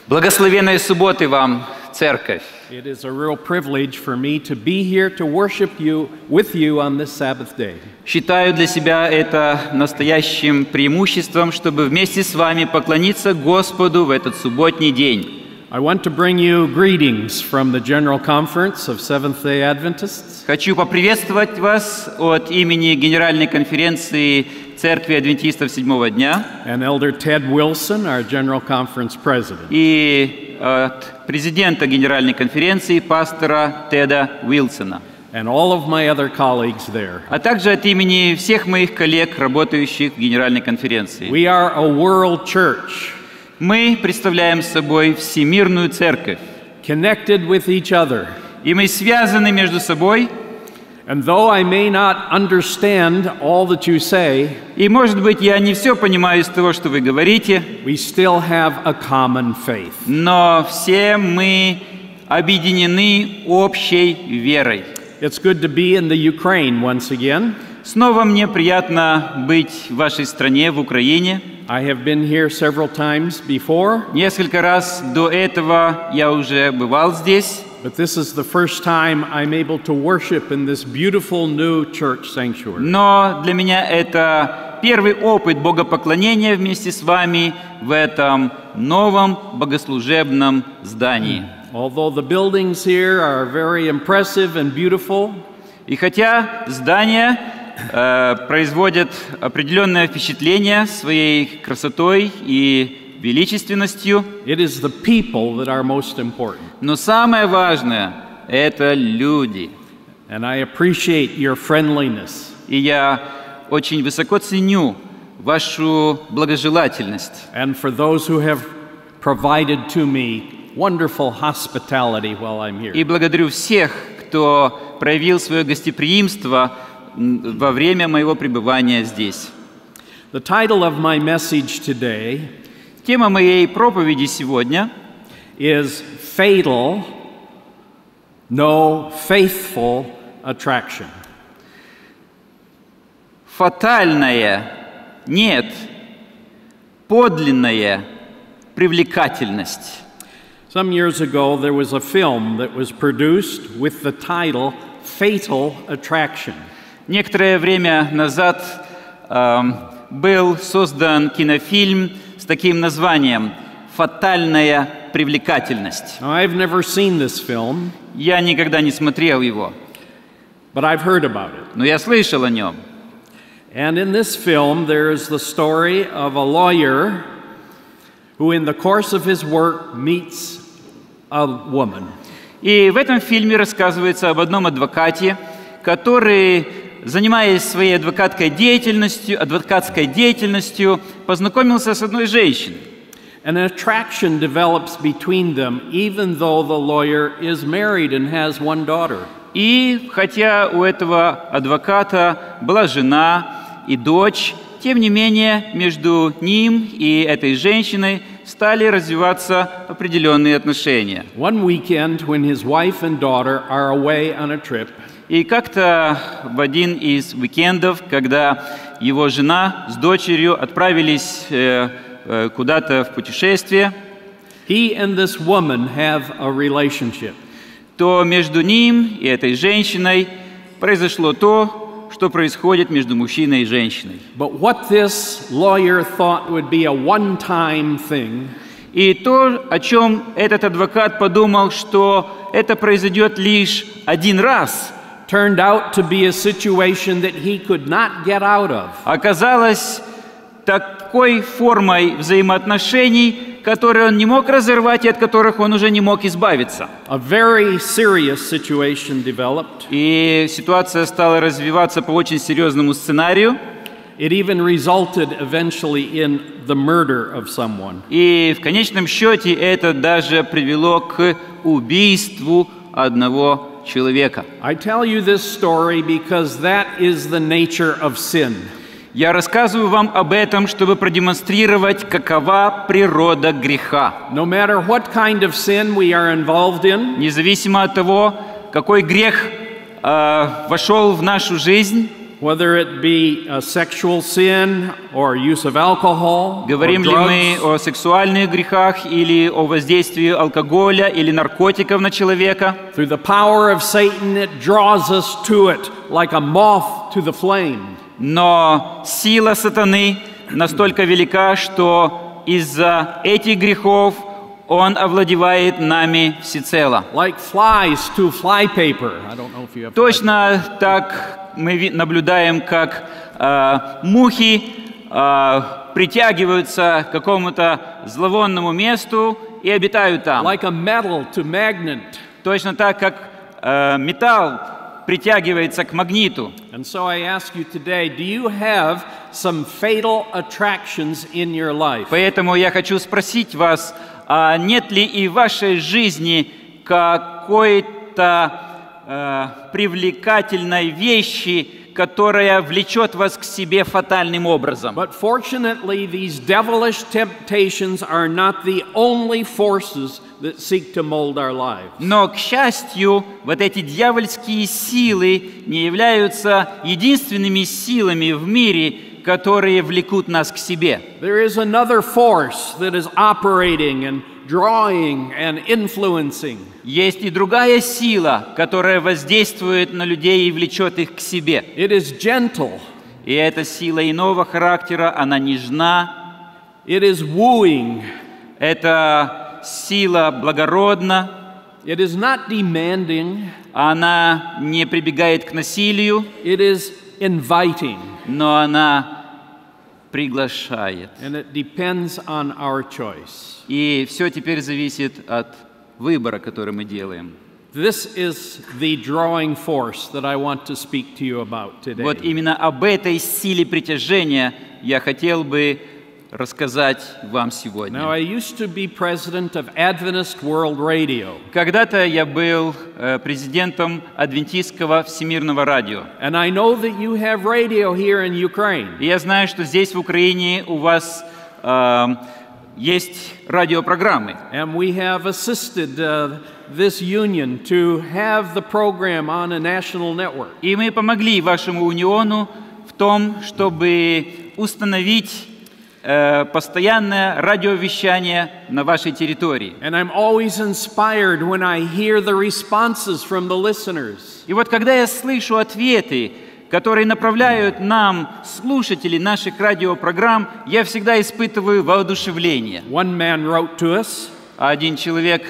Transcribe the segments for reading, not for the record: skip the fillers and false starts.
Благословенной субботы вам, церковь! It is a real privilege for me to be here to worship you with you on this Sabbath day. Считаю для себя это настоящим преимуществом, чтобы вместе с вами поклониться Господу в этот субботний день. I want to bring you greetings from the General Conference of Seventh-day Adventists. Хочу поприветствовать вас от имени Генеральной конференции Церкви Адвентистов Седьмого дня And Elder Ted Wilson, our General Conference President. и от президента Генеральной конференции, пастора Теда Уилсона, And all of my other colleagues there. а также от имени всех моих коллег, работающих в Генеральной конференции. We are a world church, Мы представляем собой всемирную церковь, connected with each other. и мы связаны между собой. And though I may not understand all that you say, И, может быть, я не все понимаю из того, что вы говорите, we still have a common faith. но все мы объединены общей верой. It's good to be in the Ukraine once again. Снова мне приятно быть в вашей стране, в Украине. I have been here several times before, Несколько раз до этого я уже бывал здесь, but this is the first time I'm able to worship in this beautiful new church sanctuary. но для меня это первый опыт богопоклонения вместе с вами в этом новом богослужебном здании. Although the buildings here are very impressive and beautiful, И хотя здания производят определенное впечатление своей красотой и величественностью, it is the people that are most important. но самое важное – это люди. And I appreciate your friendliness. И я очень высоко ценю вашу благожелательность. And for those who have provided to me wonderful hospitality while I'm here. И благодарю всех, кто проявил свое гостеприимство во время моего пребывания здесь. The title of my message today Тема моей проповеди сегодня is Fatal, No Faithful Attraction. фатальное, нет, подлинная привлекательность. Some years ago, there was a film that was produced with the title Fatal Attraction. Некоторое время назад был создан кинофильм с таким названием «Фатальная привлекательность». Now, I've never seen this film, Я никогда не смотрел его, but I've heard about it. но я слышал о нем. And in this film, there is the story of a lawyer who, in the course of his work, meets a woman. И в этом фильме рассказывается об одном адвокате, который, занимаясь своей адвокатской деятельностью, познакомился с одной женщиной. An attraction develops between them, even though the lawyer is married and has one daughter. И хотя у этого адвоката была жена и дочь, тем не менее между ним и этой женщиной стали развиваться определенные отношения. One weekend, when his wife and daughter are away on a trip, И как-то в один из уикендов, когда его жена с дочерью отправились куда-то в путешествие, he and this woman have a relationship. то между ним и этой женщиной произошло то, что происходит между мужчиной и женщиной. But what this lawyer thought would be a one-time thing, И то, о чем этот адвокат подумал, что это произойдет лишь один раз, turned out to be a situation that he could not get out of. оказалось такой формой взаимоотношений, которые он не мог разорвать и от которых он уже не мог избавиться. A very serious situation developed. И ситуация стала развиваться по очень серьезному сценарию. It even resulted eventually in the murder of someone. И в конечном счете это даже привело к убийству одного человека. I tell you this story because that is the nature of sin. Я рассказываю вам об этом, чтобы продемонстрировать, какова природа греха. No matter what kind of sin we are involved in, Независимо от того, какой грех вошел в нашу жизнь, Whether it be a sexual sin or use of alcohol or Говорим ли мы drugs, о сексуальных грехах или о воздействии алкоголя или наркотиков на человека? through the power of Satan, it draws us to it like a moth to the flame. Но сила сатаны настолько велика, что из-за этих грехов он овладевает нами всецело. Like flies to flypaper. I don't know if you have Точно так мы наблюдаем, как мухи притягиваются к какому-то зловонному месту и обитают там. like a metal to magnet. Точно так, как металл притягивается к магниту. And so I ask you today, do you have some fatal attractions in your life? Поэтому я хочу спросить вас, а нет ли и в вашей жизни какой-то привлекательной вещи, которая влечет вас к себе фатальным образом? But fortunately, these devilish temptations are not the only forces that seek to mold our lives. Но, к счастью, вот эти дьявольские силы не являются единственными силами в мире, которые влекут нас к себе. There is another force that is operating and drawing and influencing. Есть и другая сила, которая воздействует на людей и влечет их к себе. It is gentle. И эта сила иного характера, она нежна. It is wooing. Эта сила благородна. It is not demanding. Она не прибегает к насилию, It is inviting. но она приглашает. And it depends on our choice. И все теперь зависит от выбора, который мы делаем. This is the drawing force that I want to speak to you about today. Вот именно об этой силе притяжения я хотел бы рассказать вам Now, сегодня. I used to be president of Adventist World Radio, Когда-то я был президентом Адвентистского всемирного радио. and I know that you have radio here in Ukraine. И я знаю, что здесь, в Украине, у вас есть радиопрограммы. And we have assisted this union to have the program on a national network. И мы помогли вашему униону в том, чтобы установить постоянное радиовещание на вашей территории. And I'm always inspired when I hear the responses from the listeners. И вот когда я слышу ответы, которые направляют нам слушатели наших радиопрограмм, я всегда испытываю воодушевление. One man wrote to us. Один человек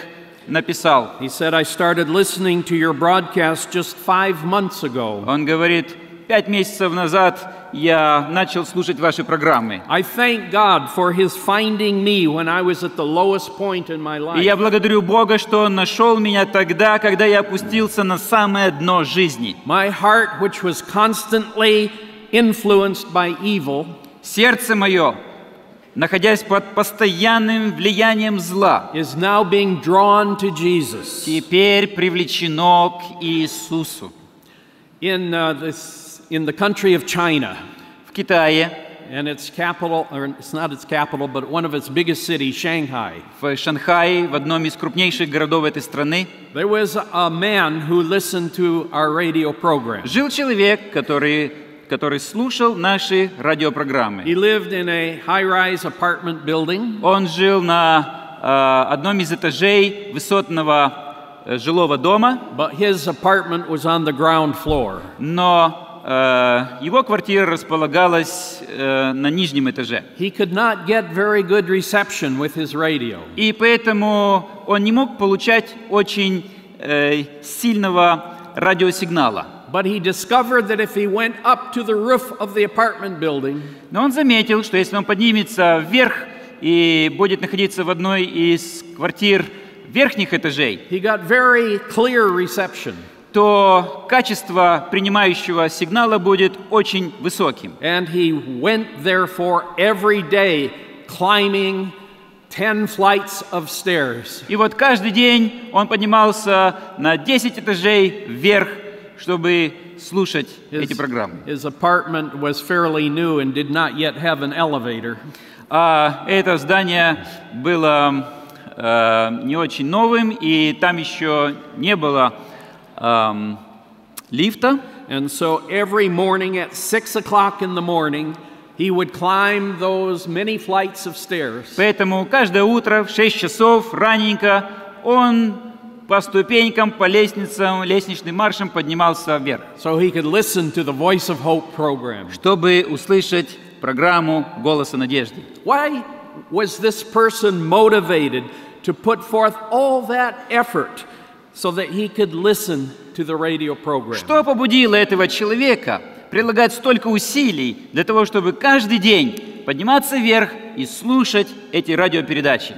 написал, He said, I started listening to your broadcast just 5 months ago. он говорит, 5 месяцев назад я начал слушать ваши программы. I thank God for His finding me when I was at the lowest point in my И я life. благодарю Бога, что Он нашел меня тогда, когда я опустился на самое дно жизни. My heart, which was constantly influenced by evil, Сердце мое, находясь под постоянным влиянием зла, is now being drawn to Jesus. теперь привлечено к Иисусу. In the country of China, В Китае, and its capital, or it's not its capital, but one of its biggest cities, Shanghai, в Шанхае, в одном из крупнейших городов этой страны, there was a man who listened to our radio program. жил человек, который слушал наши радиопрограммы. He lived in a high-rise apartment building. Он жил на одном из этажей высотного жилого дома, But his apartment was on the ground floor. но его квартира располагалась на нижнем этаже. He could not get very good reception with his radio. И поэтому он не мог получать очень сильного радиосигнала. But he discovered that if he went up to the roof of the apartment building, Но он заметил, что если он поднимется вверх и будет находиться в одной из квартир верхних этажей, he got very clear reception. то качество принимающего сигнала будет очень высоким. And he went therefore every day climbing 10 flights of stairs. И вот каждый день он поднимался на 10 этажей вверх, чтобы слушать эти программы. His apartment was fairly new and did not yet have an elevator. А это здание было не очень новым, и там еще не было лифта. And so every morning at 6 o'clock in the morning, he would climb those many flights of stairs. Поэтому каждое утро в 6 часов раненько он по ступенькам, по лестницам, лестничным маршам поднимался вверх, So he could listen to the Voice of Hope program. чтобы услышать программу «Голоса надежды». Why was this person motivated to put forth all that effort so that he could listen to the radio program? Что побудило этого человека прилагать столько усилий для того, чтобы каждый день подниматься вверх и слушать эти радиопередачи?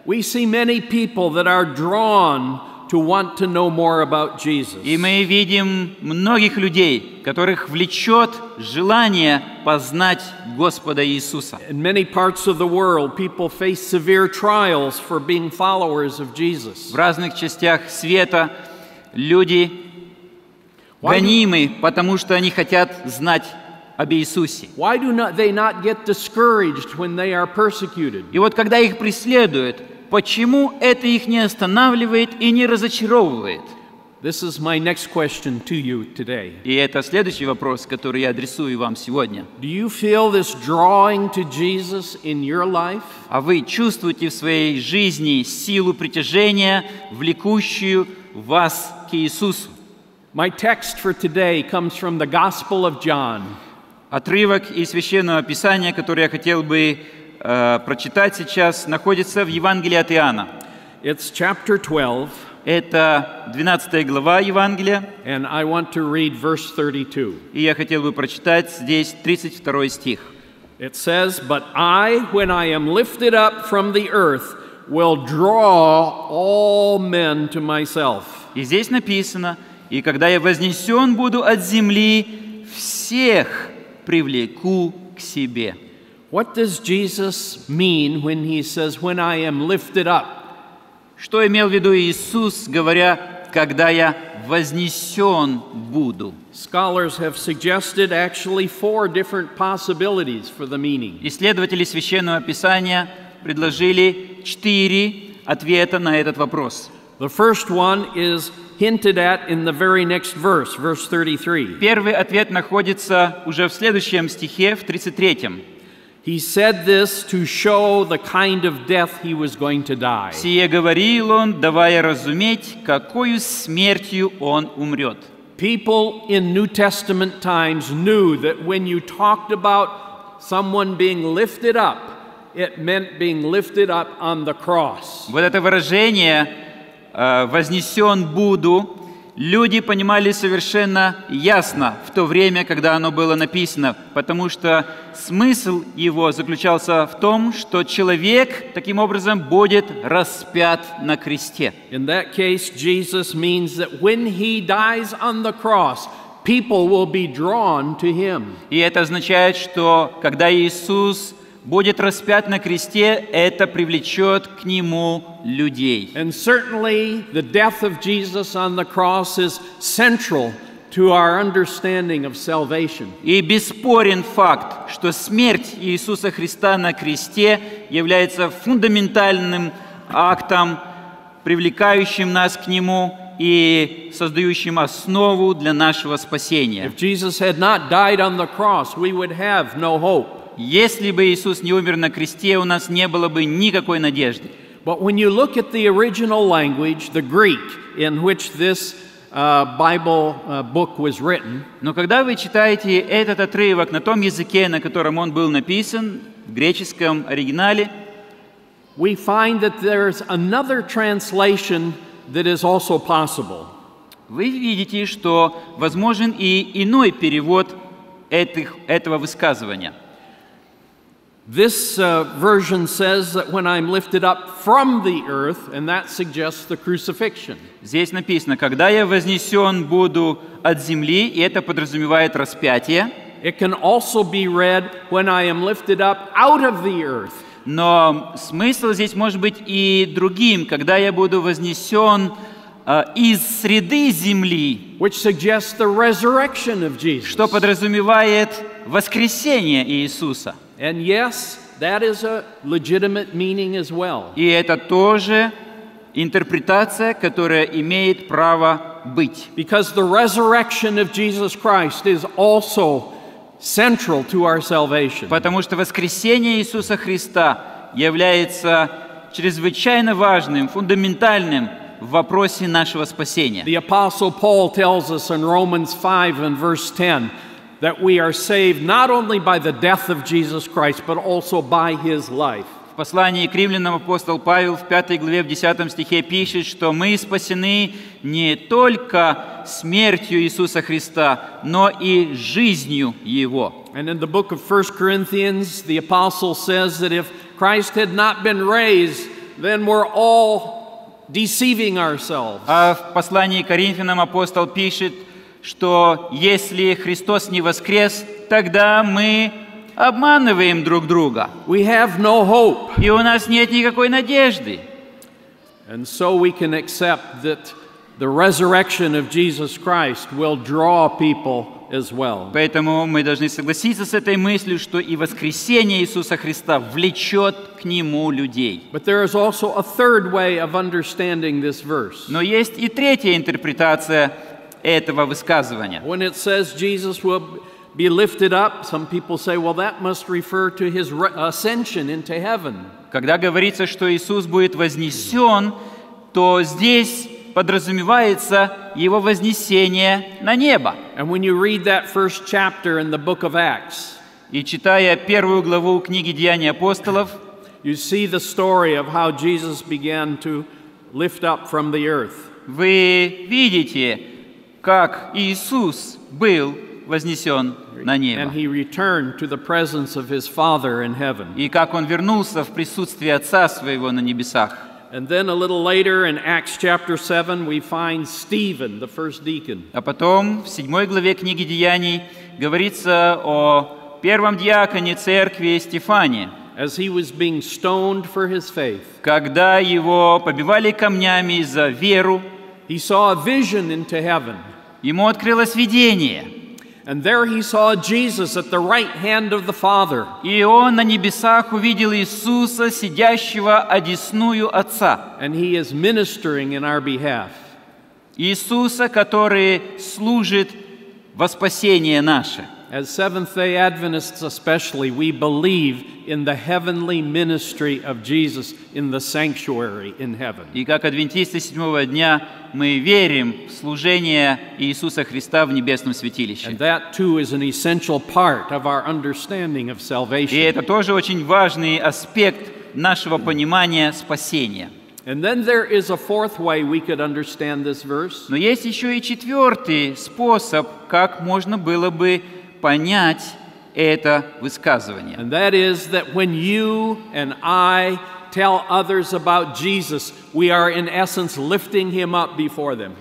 We see many people that are drawn to want to know more about Jesus. И мы видим многих людей, которых влечет желание познать Господа Иисуса. In many parts of the world, people face severe trials for being followers of Jesus. В разных частях света люди гонимы, потому что они хотят знать об Иисусе. Why do they not get discouraged when they are persecuted? И вот когда их преследуют, почему это их не останавливает и не разочаровывает? This is my next question to you today. И это следующий вопрос, который я адресую вам сегодня. Do you feel this drawing to Jesus in your life? А вы чувствуете в своей жизни силу притяжения, влекущую вас к Иисусу? My text for today comes from the Gospel of John. Отрывок из Священного Писания, который я хотел бы прочитать сейчас, находится в Евангелии от Иоанна. It's chapter 12. Это 12 глава Евангелия. And I want to read verse 32. И я хотел бы прочитать здесь 32 стих. It says, "But I, when I am lifted up from the earth, will draw all men to myself." И здесь написано: «И когда я вознесен буду от земли, всех привлеку к себе». What does Jesus mean when he says, "When I am lifted up"? Что имел в виду Иисус, говоря: «Когда я вознесен буду»? Scholars have suggested actually 4 different possibilities for the meaning. Исследователи Священного Писания предложили 4 ответа на этот вопрос. The first one is hinted at in the very next verse, verse 33. Первый ответ находится уже в следующем стихе, в 33-м. He said this to show the kind of death he was going to die. «Сие говорил он, давая разуметь, какою смертью он умрет». People in New Testament times knew that when you talked about someone being lifted up, it meant being lifted up on the cross. Вот это выражение «вознесен буду» люди понимали совершенно ясно в то время, когда оно было написано, потому что смысл его заключался в том, что человек таким образом будет распят на кресте. In that case, Jesus means that when he dies on the cross, people will be drawn to him. И это означает, что когда Иисус будет распят на кресте, это привлечет к Нему людей. And certainly the death of Jesus on the cross is central to our understanding of salvation. И бесспорен факт, что смерть Иисуса Христа на кресте является фундаментальным актом, привлекающим нас к Нему и создающим основу для нашего спасения. If Jesus had not died on the cross, we would have no hope. Если бы Иисус не умер на кресте, у нас не было бы никакой надежды. But when you look at the original language, the Greek, in which this Bible book was written, Но когда вы читаете этот отрывок на том языке, на котором он был написан, в греческом оригинале, we find that there's another translation that is also possible. вы видите, что возможен и иной перевод этого высказывания. This version says that when I'm lifted up from the earth, and that suggests the crucifixion. Здесь написано: «Когда я вознесен буду от земли», и это подразумевает распятие. It can also be read when I am lifted up out of the earth. Но смысл здесь может быть и другим: «Когда я буду вознесен из среды земли», Which suggests the resurrection of Jesus. что подразумевает воскресение Иисуса. And yes, that is a legitimate meaning as well. И это тоже интерпретация, которая имеет право быть. Because the resurrection of Jesus Christ is also central to our salvation. Потому что воскресение Иисуса Христа является чрезвычайно важным, фундаментальным в вопросе нашего спасения. The Apostle Paul tells us in Romans 5 and verse 10 that we are saved not only by the death of Jesus Christ, but also by His life. В послании к римлянам апостол Павел в 5 главе в 10 стихе пишет, что мы спасены не только смертью Иисуса Христа, но и жизнью Его. And in the book of 1 Corinthians, the apostle says that if Christ had not been raised, then we're all deceiving ourselves. А в послании к Коринфянам апостол пишет, что если Христос не воскрес, тогда мы обманываем друг друга. We have no hope. И у нас нет никакой надежды. And so we can accept that the resurrection of Jesus Christ will draw people as well. Поэтому мы должны согласиться с этой мыслью, что и воскресение Иисуса Христа влечет к Нему людей. But there is also a third way of understanding this verse. Но есть и третья интерпретация этого высказывания. When it says Jesus will be lifted up, some people say, well, that must refer to His ascension into heaven. Когда говорится, что Иисус будет вознесен, то здесь подразумевается Его вознесение на небо. And when you read that first chapter in the book of Acts, И читая первую главу книги «Деяний апостолов», you see the story of how Jesus began to lift up from the earth. вы видите, как Иисус был вознесен на And небо, He returned to the presence of His Father in heaven. и как Он вернулся в присутствие Отца Своего на небесах. And then a little later in Acts chapter 7, we find Stephen, the first deacon. А потом в 7 главе книги «Деяний» говорится о первом диаконе церкви Стефане, As he was being stoned for his faith, когда его побивали камнями за веру, he saw a vision into heaven. ему открылось видение, And there he saw Jesus at the right hand of the Father. и он на небесах увидел Иисуса, сидящего одесную Отца. And he is ministering in our behalf. Иисуса, который служит во спасение наше. As Seventh-day Adventists especially, we believe in the heavenly ministry of Jesus in the sanctuary in heaven. И как адвентисты седьмого дня мы верим в служение Иисуса Христа в небесном святилище. And that too is an essential part of our understanding of И salvation. это тоже очень важный аспект нашего понимания спасения. And then there is a fourth way we could understand this verse. Но есть еще и четвертый способ, как можно было бы понять это высказывание. And that is that when you and I tell others about Jesus, we are in essence lifting Him up before them.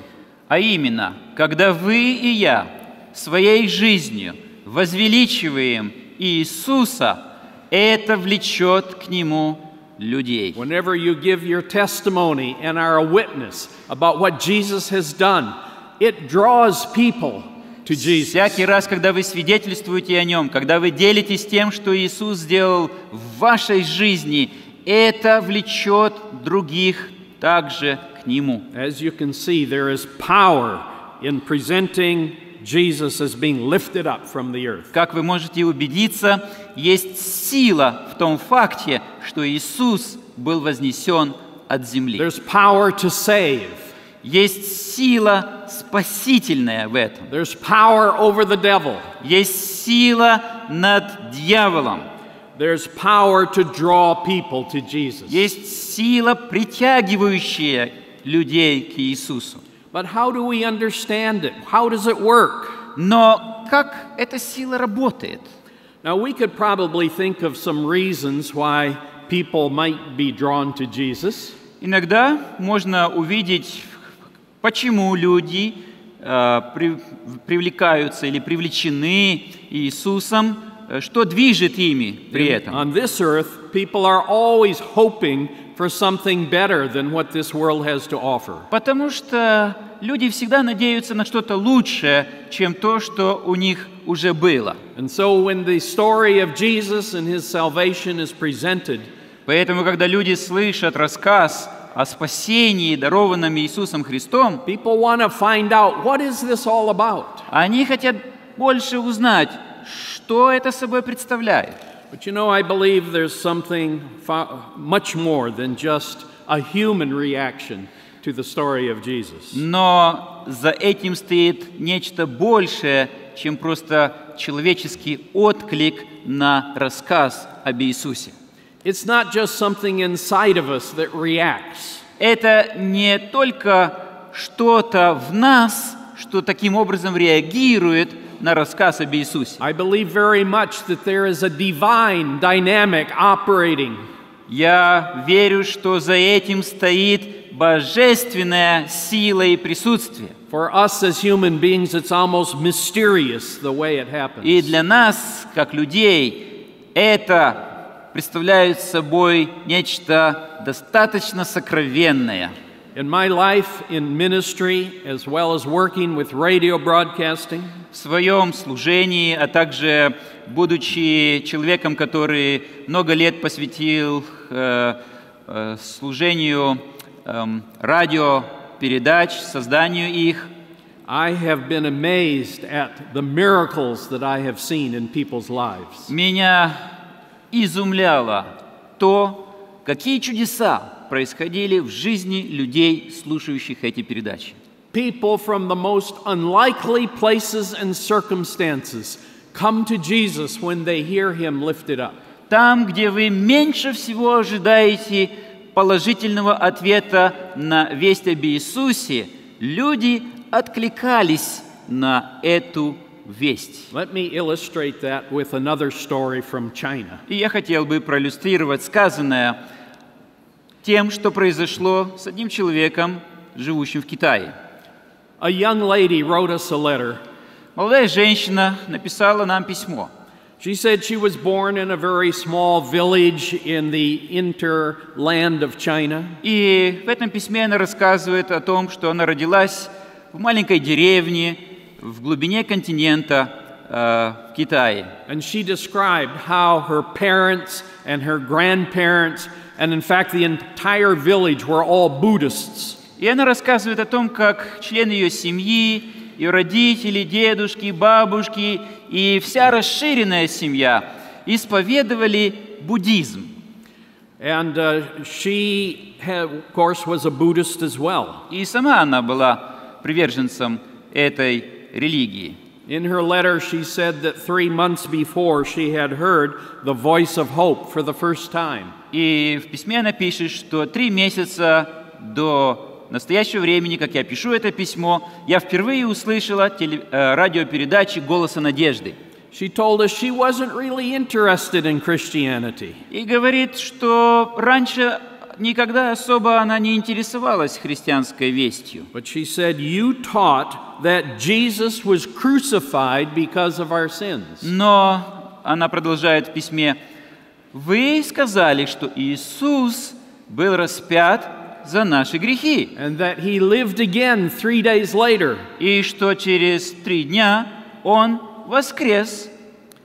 А именно, когда вы и я своей жизнью возвеличиваем Иисуса, это влечет к Нему людей. Whenever you give your testimony and are a witness about what Jesus has done, it draws people to Jesus. Всякий раз, когда вы свидетельствуете о Нем, когда вы делитесь тем, что Иисус сделал в вашей жизни, это влечет других также к Нему. As you can see, there is power in presenting Jesus as being lifted up from the earth. Как вы можете убедиться, есть сила в том факте, что Иисус был вознесен от земли. There's power to save. Есть сила спасительная в этом. There's power over the devil. Есть сила над дьяволом. There's power to draw people to Jesus. Есть сила, притягивающая людей к Иисусу. But how do we understand it? How does it work? Но как эта сила работает? Now, we could probably think of some reasons why people might be drawn to Jesus. Иногда можно увидеть, почему люди привлекаются или привлечены Иисусом, что движет ими при этом. On this earth, people are always hoping for something better than what this world has to offer. Потому что люди всегда надеются на что-то лучшее, чем то, что у них уже было. And so when the story of Jesus and His salvation is presented, Поэтому, когда люди слышат рассказ о спасении, дарованном Иисусом Христом, people want to find out, what is this all about? они хотят больше узнать, что это собой представляет. But you know, I believe there's something much more than just a human reaction to the story of Jesus. Но за этим стоит нечто большее, чем просто человеческий отклик на рассказ об Иисусе. It's not just something inside of us that reacts. Это не только что-то в нас, что таким образом реагирует на рассказ об Иисусе. I believe very much that there is a divine dynamic operating. Я верю, что за этим стоит божественная сила и присутствие. For us as human beings, it's almost mysterious the way it happens. И для нас, как людей, это представляет собой нечто достаточно сокровенное. In my life, in ministry, as well as working with radio broadcasting, В своем служении, а также будучи человеком, который много лет посвятил служению радиопередач, созданию их, I have been amazed at the miracles that I have seen in people's lives. меня изумляло то, какие чудеса происходили в жизни людей, слушающих эти передачи. People from the most unlikely places and circumstances come to Jesus when they hear him lifted up. Там, где вы меньше всего ожидаете положительного ответа на весть об Иисусе, люди откликались на эту весть. Let me illustrate that with another story from China. И я хотел бы проиллюстрировать сказанное тем, что произошло с одним человеком, живущим в Китае. A young lady wrote us a letter. Молодая женщина написала нам письмо. She said she was born in a very small village in the interland of China. И в этом письме она рассказывает о том, что она родилась в маленькой деревне в глубине континента в Китае. And she described how her parents and her grandparents, and in fact the entire village, were all Buddhists. И она рассказывает о том, как члены ее семьи, ее родители, дедушки, бабушки и вся расширенная семья исповедовали буддизм. And she, of course, was a Buddhist as well. И сама она была приверженцем этой религии. In her letter, she said that 3 months before she had heard the voice of hope for the first time. И в письме она пишет, что 3 месяца до настоящего времени, как я пишу это письмо, я впервые услышала радиопередачи «Голоса надежды». She told us she wasn't really interested in Christianity. И говорит, что раньше никогда особо она не интересовалась христианской вестью. But she said, you taught that Jesus was crucified because of our sins. Но она продолжает в письме: «Вы сказали, что Иисус был распят за наши грехи, And that he lived again 3 days later. и что через 3 дня Он воскрес».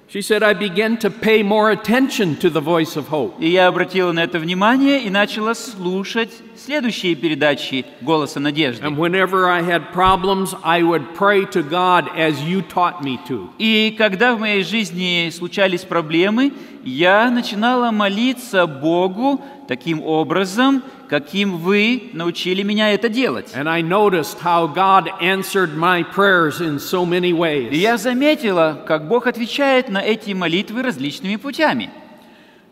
She said, I began to pay more attention to the voice of hope. И я обратила на это внимание и начала слушать следующие передачи «Голоса надежды». And whenever I had problems, I would pray to God as you taught me to. И когда в моей жизни случались проблемы, я начинала молиться Богу таким образом, каким вы научили меня это делать. And I noticed how God answered my prayers in so many ways. И я заметила, как Бог отвечает на эти молитвы различными путями.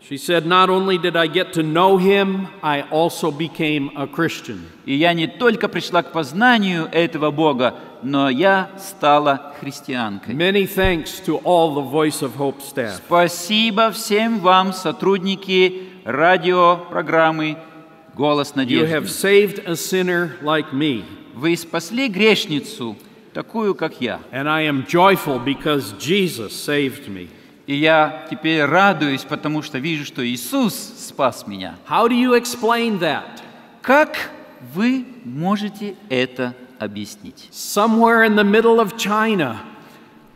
She said, not only did I get to know him, I also became a Christian. И я не только пришла к познанию этого Бога, но я стала христианкой. Many thanks to all the Voice of Hope staff. Спасибо всем вам, сотрудники радиопрограммы «Голос You have надежды». saved a sinner like me. Вы спасли грешницу, такую, как я. And I am joyful because Jesus saved me. И я теперь радуюсь, потому что вижу, что Иисус спас меня. How do you explain that? Как вы можете это объяснить? Somewhere in the middle of China,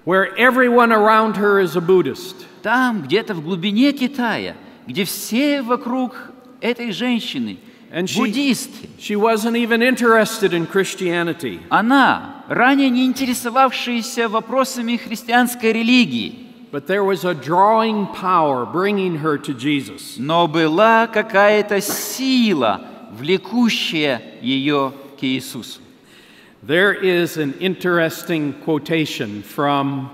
where everyone around her is a Buddhist, Там, где-то в глубине Китая, где все вокруг этой женщины буддисты. She wasn't even interested in Christianity. Она, ранее не интересовавшаяся вопросами христианской религии, But there was a drawing power bringing her to Jesus. но была какая-то сила, влекущая ее к Иисусу. There is an interesting quotation from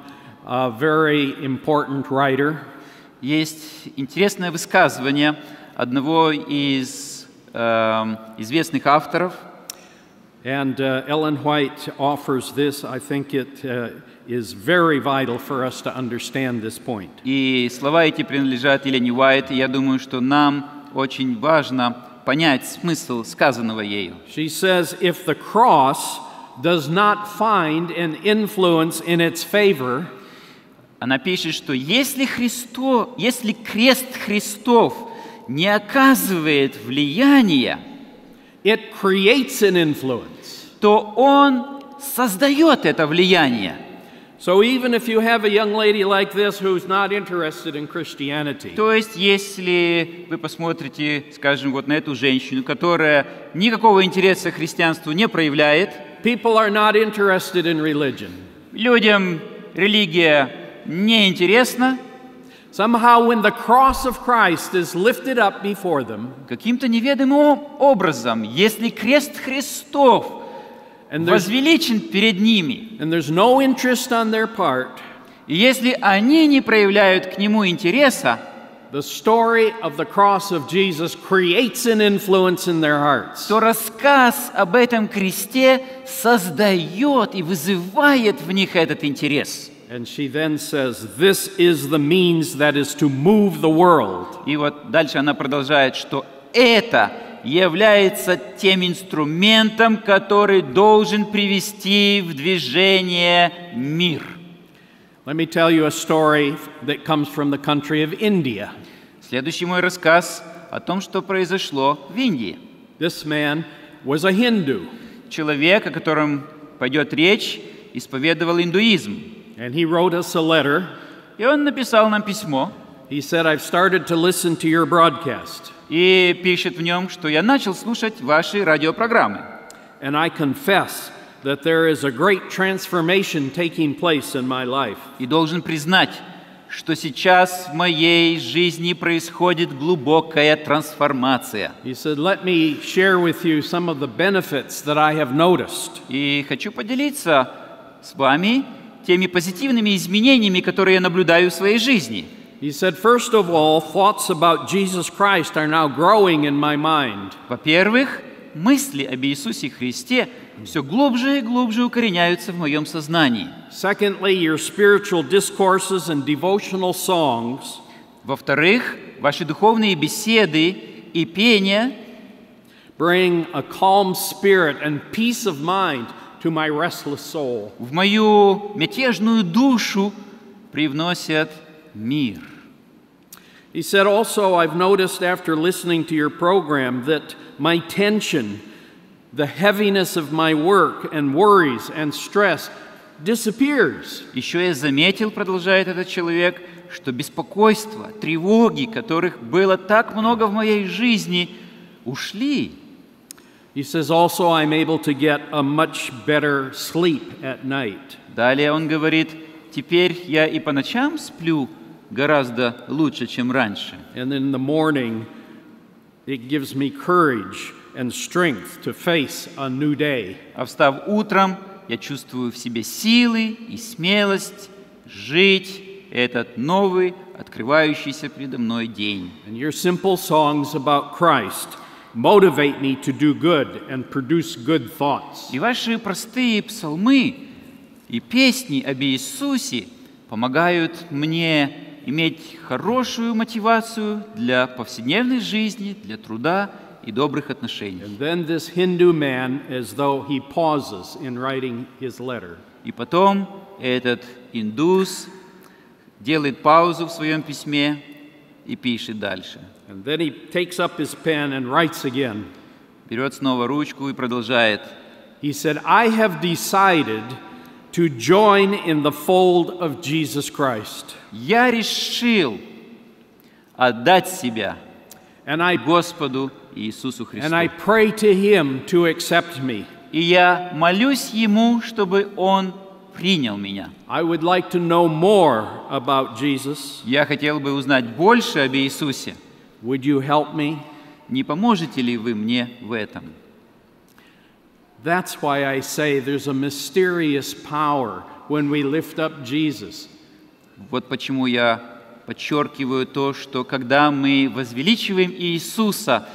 a very important writer. Есть интересное высказывание одного из известных авторов. And Ellen White offers this. I think it is very vital for us to understand this point. И слова эти принадлежат Эллен Уайт, и я думаю, что нам очень важно понять смысл сказанного ею. She says, if the cross does not find an influence in its favor, Она пишет, что если крест Христов не оказывает влияния, it creates an influence. то Он создает это влияние. So even if you have a young lady like this who's not interested in Christianity, То есть, если вы посмотрите, скажем, вот на эту женщину, которая никакого интереса к христианству не проявляет, people are not interested in religion. людям религия не интересна, Somehow when the cross of Christ is lifted up before them, каким-то неведомым образом, если крест Христов возвеличен перед ними, and there's no interest on their part, и если они не проявляют к нему интереса, the story of the cross of Jesus creates an influence in their hearts. то рассказ об этом кресте создает и вызывает в них этот интерес. And she then says, this is the means that is to move the world. И вот дальше она продолжает, что это является тем инструментом, который должен привести в движение мир. Let me tell you a story that comes from the country of India. Следующий мой рассказ о том, что произошло в Индии. This man was a Hindu, Человек, о котором пойдет речь, исповедовал индуизм. and he wrote us a letter. И он написал нам письмо, He said, I've started to listen to your broadcast, и пишет в нем, что я начал слушать ваши радиопрограммы. and I confess that there is a great transformation taking place in my life. И должен признать, что сейчас в моей жизни происходит глубокая трансформация. He said, let me share with you some of the benefits that I have noticed. И хочу поделиться с вами теми позитивными изменениями, которые я наблюдаю в своей жизни. He said, first of all, thoughts about Jesus Christ are now growing in my mind. Во-первых, мысли об Иисусе Христе все глубже и глубже укореняются в моем сознании. Secondly, your spiritual discourses and devotional songs Во-вторых, ваши духовные беседы и пение bring a calm spirit and peace of mind to my restless soul. в мою мятежную душу привносят мир. He said also, I've noticed after listening to your program that my tension, the heaviness of my work and worries and stress disappears. Еще я заметил, продолжает этот человек, что беспокойство, тревоги, которых было так много в моей жизни, ушли. He says also, I'm able to get a much better sleep at night. Далее он говорит, теперь я и по ночам сплю гораздо лучше, чем раньше. And in the morning, it gives me courage and strength to face a new day. А встав утром, я чувствую в себе силы и смелость жить этот новый, открывающийся передо мной день. And your simple songs about Christ motivate me to do good and produce good thoughts. И ваши простые псалмы и песни об Иисусе помогают мне иметь хорошую мотивацию для повседневной жизни, для труда и добрых отношений. And then this Hindu man, as though he pauses in writing his letter, И потом этот индус делает паузу в своем письме и пишет дальше. and then he takes up his pen and writes again. Берет снова ручку и продолжает. He said, I have decided to join in the fold of Jesus Christ. Я решил отдать себя Господу Иисусу Христу. and I pray to Him to accept me. И я молюсь Ему, чтобы Он принял меня. I would like to know more about Jesus. Я хотел бы узнать больше об Иисусе. Would you help me? Не поможете ли вы мне в этом? That's why I say there's a mysterious power when we lift up Jesus. Вот почему я подчеркиваю то, что когда мы возвеличиваем Иисуса,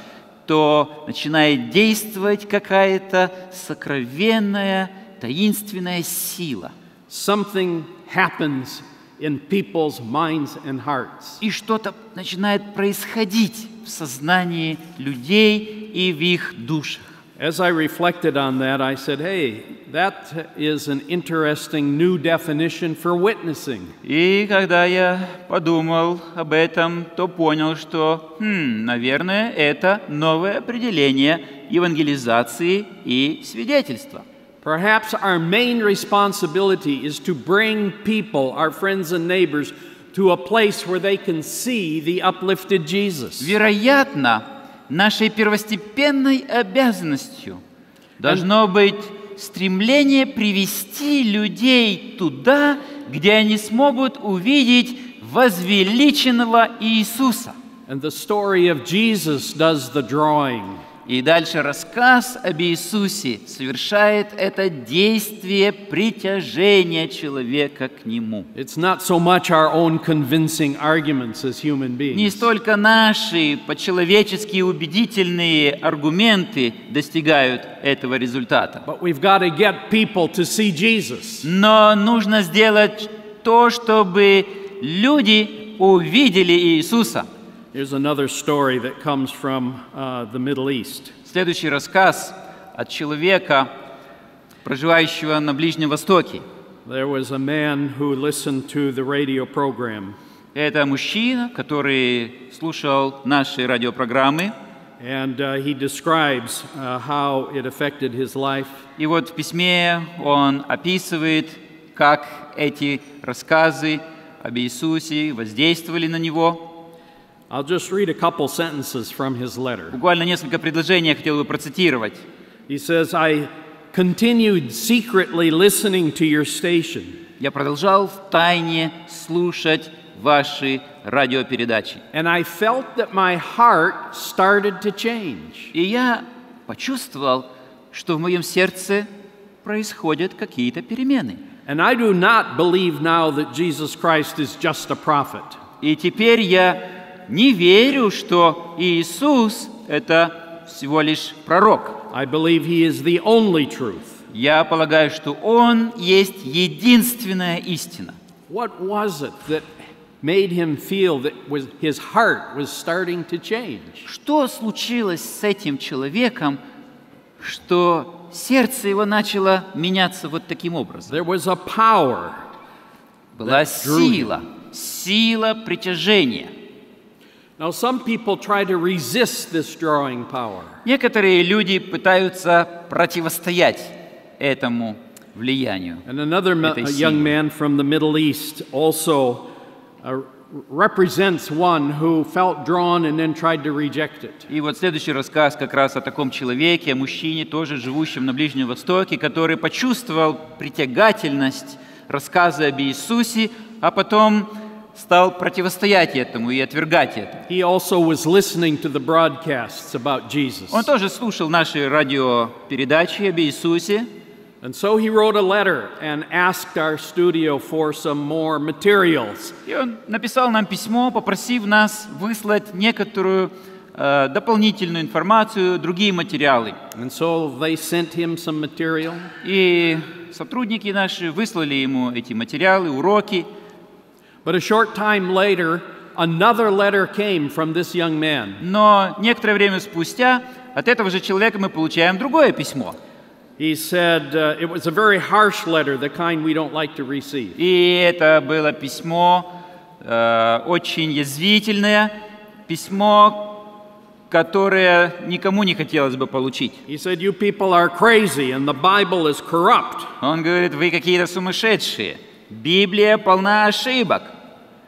то начинает действовать какая-то сокровенная, таинственная сила. Something happens in people's minds and hearts. И что-то начинает происходить в сознании людей и в их душах. As I reflected on that, I said, hey, that is an interesting new definition for witnessing. И когда я подумал об этом, то понял, что, наверное, это новое определение евангелизации и свидетельства. Perhaps our main responsibility is to bring people, our friends and neighbors, to a place where they can see the uplifted Jesus. Вероятно, нашей первостепенной обязанностью должно быть стремление привести людей туда, где они смогут увидеть возвеличенного Иисуса. And the story of Jesus does the drawing. И дальше рассказ об Иисусе совершает это действие притяжения человека к Нему. It's not so much our own convincing arguments as human beings. Не столько наши по-человечески убедительные аргументы достигают этого результата. But we've got to get people to see Jesus. Но нужно сделать то, чтобы люди увидели Иисуса. Here's another story that comes from the Middle East. Следующий рассказ от человека, проживающего на Ближнем Востоке. There was a man who listened to the radio program. Это мужчина, который слушал наши радиопрограммы. And he describes how it affected his life. И вот в письме он описывает, как эти рассказы об Иисусе воздействовали на него. I'll just read a couple sentences from his letter. Буквально несколько предложений я хотел бы процитировать. He says, I continued secretly listening to your station. Я продолжал в тайне слушать ваши радиопередачи. And I felt that my heart started to change. И я почувствовал, что в моем сердце происходят какие-то перемены. And I do not believe now that Jesus Christ is just a prophet. И теперь я не верю, что Иисус – это всего лишь пророк. I believe he is the only truth. Я полагаю, что Он есть единственная истина. What was it that made him feel that his heart was starting to change? Что случилось с этим человеком, что сердце его начало меняться вот таким образом? There was a power. Была сила притяжения. Now, some people try to resist this drawing power. Некоторые люди пытаются противостоять этому влиянию. And another young man from the Middle East also represents one who felt drawn and then tried to reject it. И вот следующий рассказ как раз о таком человеке, о мужчине, тоже живущем на Ближнем Востоке, который почувствовал притягательность рассказа об Иисусе, а потом стал противостоять этому и отвергать это. He also was listening to the broadcasts about Jesus. Он тоже слушал наши радиопередачи об Иисусе. And so he wrote a letter and asked our studio for some more materials. И он написал нам письмо, попросив нас выслать некоторую дополнительную информацию, другие материалы. And so they sent him some material. И сотрудники наши выслали ему эти материалы, уроки. But a short time later, another letter came from this young man. Но некоторое время спустя от этого же человека мы получаем другое письмо. He said it was a very harsh letter, the kind we don't like to receive. И это было письмо очень язвительное, письмо, которое никому не хотелось бы получить. He said, "You people are crazy, and the Bible is corrupt." Он говорит, вы какие-то сумасшедшие. Библия полна ошибок.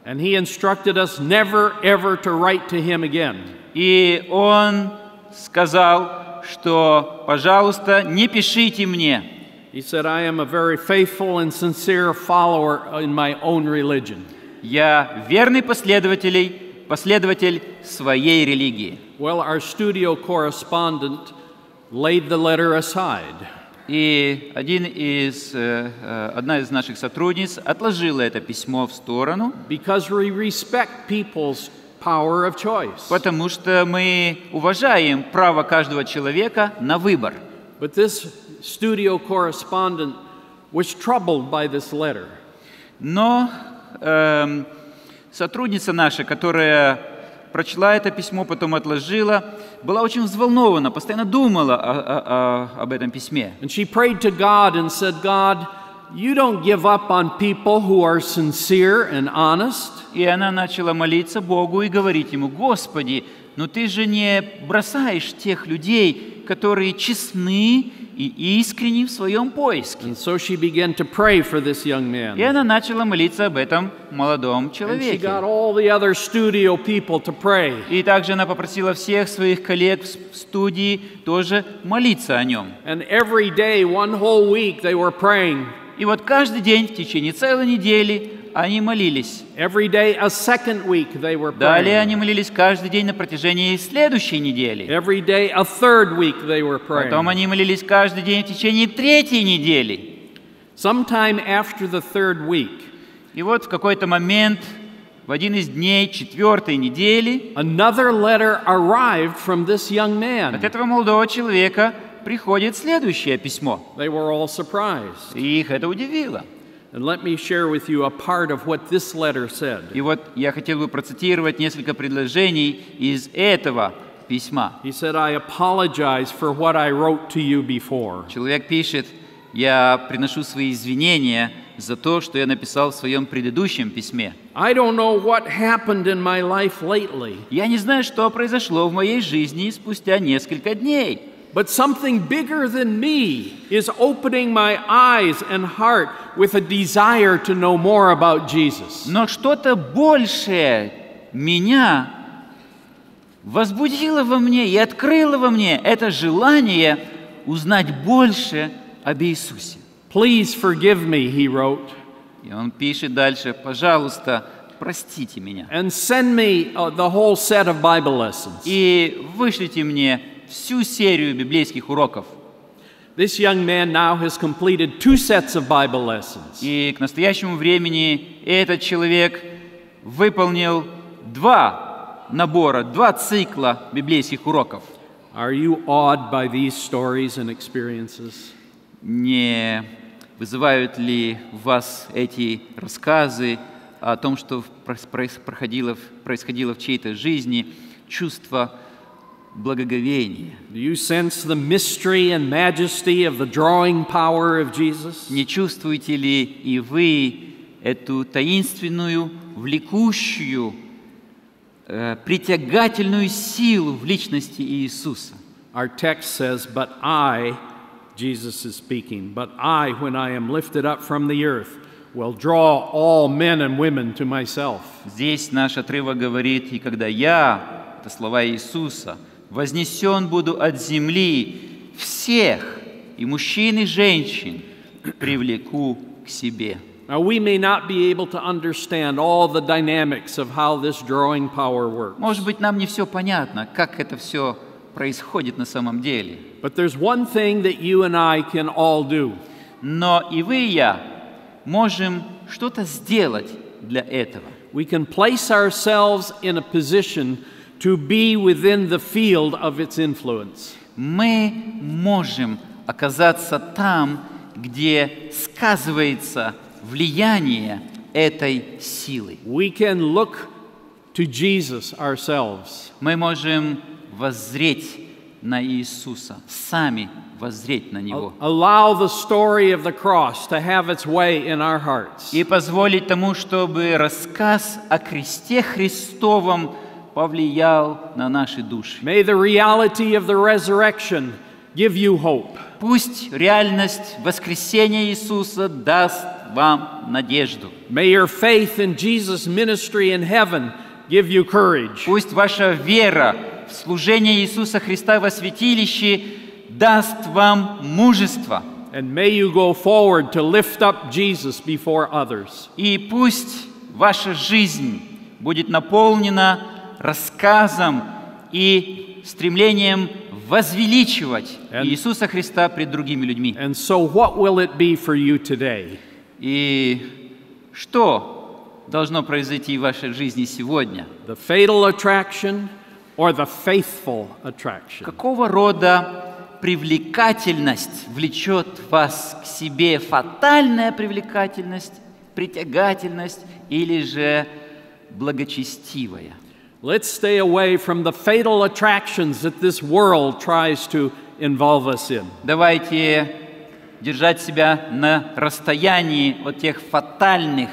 And he instructed us never ever to write to him again. И он сказал, что, пожалуйста, не пишите мне. He said, I am a very faithful and sincere follower in my own religion. Я верный последователь своей религии. Well, our studio correspondent laid the letter aside. И одна из наших сотрудниц отложила это письмо в сторону, Because we respect people's power of choice. потому что мы уважаем право каждого человека на выбор. But this studio correspondent was troubled by this letter. Но сотрудница наша, которая прочла это письмо, потом отложила, была очень взволнована, постоянно думала об этом письме. And she prayed to God and said, God, you don't give up on people who are sincere and honest. И она начала молиться Богу и говорить Ему: Господи, но Ты же не бросаешь тех людей, которые честны и искренни в своем поиске. And so she began to pray for this young man. И она начала молиться об этом молодом And she человеке. got all the other studio people to pray. И также она попросила всех своих коллег в студии тоже молиться о нем. And every day, one whole week, they were praying. И вот каждый день в течение целой недели они молились. Every day, a second week, they were Далее praying. они молились каждый день на протяжении следующей недели. Every day, a third week, they were praying. Потом они молились каждый день в течение третьей недели. Sometime after the third week, И вот в какой-то момент, в один из дней четвертой недели, another letter arrived from this young от man. этого молодого человека приходит следующее письмо. They were all surprised. И их это удивило. And let me share with you a part of what this letter said. И вот я хотел бы процитировать несколько предложений из этого письма. He said, I apologize for what I wrote to you before. Человек пишет: «Я приношу свои извинения за то, что я написал в своем предыдущем письме. I don't know what happened in my life lately, Я не знаю, что произошло в моей жизни спустя несколько дней. but something bigger than me is opening my eyes and heart with a desire to know more about Jesus. Но что-то большее меня возбудило во мне и открыло во мне это желание узнать больше об Иисусе». Please forgive me, he wrote, И он пишет дальше: «Пожалуйста, простите меня and send me the whole set of Bible lessons. и вышлите мне всю серию библейских уроков». This young man now has completed 2 sets of Bible lessons. И к настоящему времени этот человек выполнил 2 набора, 2 цикла библейских уроков. Are you awed by these stories and experiences? Не вызывают ли в вас эти рассказы о том, что происходило в чьей-то жизни, чувство благоговения? Do you sense the mystery and majesty of the drawing power of Jesus? Не чувствуете ли и вы эту таинственную, влекущую, притягательную силу в личности Иисуса? Our text says, but I, Jesus is speaking, but I, when I am lifted up from the earth, will draw all men and women to myself. Здесь наш отрывок говорит: «И когда я, это слова Иисуса, вознесен буду от земли, всех, и мужчин, и женщин, привлеку к себе». Now, we may not be able to understand all the dynamics of how this drawing power works. Может быть, нам не все понятно, как это все происходит на самом деле. But there's one thing that you and I can all do. Но и вы, и я можем что-то сделать для этого. We can place ourselves in a position to be within the field of its influence. Мы можем оказаться там, где сказывается влияние этой силы. We can look to Jesus ourselves. Мы можем воззреть на Иисуса, сами воззреть на Него. Allow the story of the cross to have its way in our hearts. И позволить тому, чтобы рассказ о кресте Христовом повлиял на наши души. May the reality of the resurrection give you hope. Пусть реальность воскресения Иисуса даст вам надежду. May your faith in Jesus' ministry in heaven give you courage. Пусть ваша вера в служение Иисуса Христа во святилище даст вам мужество. And may you go forward to lift up Jesus before others. И пусть ваша жизнь будет наполнена рассказом и стремлением возвеличивать Иисуса Христа пред другими людьми. And so what will it be for you today? И что должно произойти в вашей жизни сегодня? The fatal attraction or the faithful attraction? Какого рода привлекательность влечет вас к себе? Фатальная привлекательность, притягательность или же благочестивая? Let's stay away from the fatal attractions that this world tries to involve us in. Давайте держать себя на расстоянии от тех фатальных,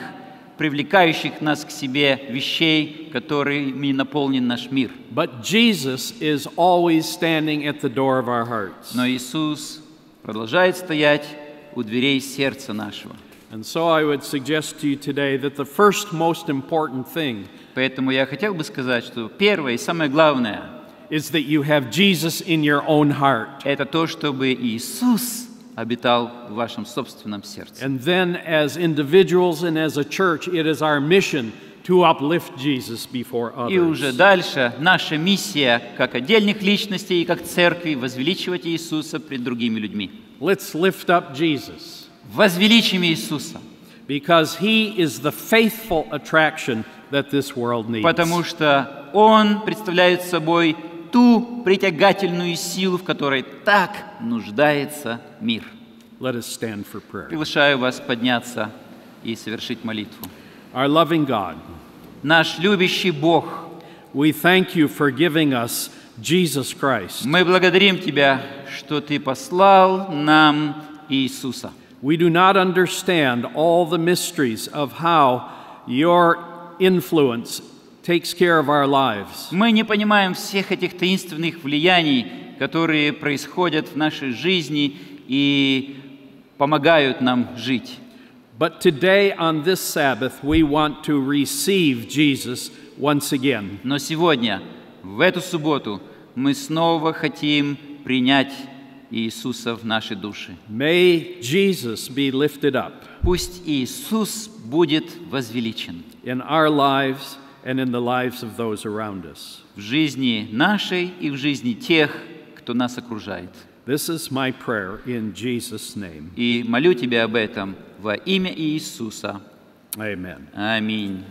привлекающих нас к себе вещей, которыми наполнен наш мир. But Jesus is always standing at the door of our hearts. Но Иисус продолжает стоять у дверей сердца нашего. And so I would suggest to you today that the first most important thing Поэтому я хотел бы сказать, что первое и самое главное is that you have Jesus in your own heart. это то, чтобы Иисус обитал в вашем собственном сердце. And then as individuals and as a church, it is our mission to uplift Jesus before И уже others. дальше наша миссия, как отдельных личностей и как церкви, возвеличивать Иисуса пред другими людьми. Let's lift up Jesus Возвеличим Иисуса, because He is the faithful attraction that this world needs. потому что Он представляет собой ту притягательную силу, в которой так нуждается мир. Let us stand for prayer. Приглашаю вас подняться и совершить молитву. Our loving God, Наш любящий Бог, we thank you for giving us Jesus Christ. мы благодарим Тебя, что Ты послал нам Иисуса. We do not understand all the mysteries of how your influence takes care of our lives. Мы не понимаем всех этих таинственных влияний, которые происходят в нашей жизни и помогают нам жить. But today on this Sabbath, we want to receive Jesus once again. Но сегодня, в эту субботу, мы снова хотим принять Иисуса в наши души. May Jesus be lifted up Пусть Иисус будет возвеличен in our lives and in the lives of those around us. в жизни нашей и в жизни тех, кто нас окружает. This is my prayer in Jesus' name. И молю Тебя об этом во имя Иисуса. Amen. Аминь.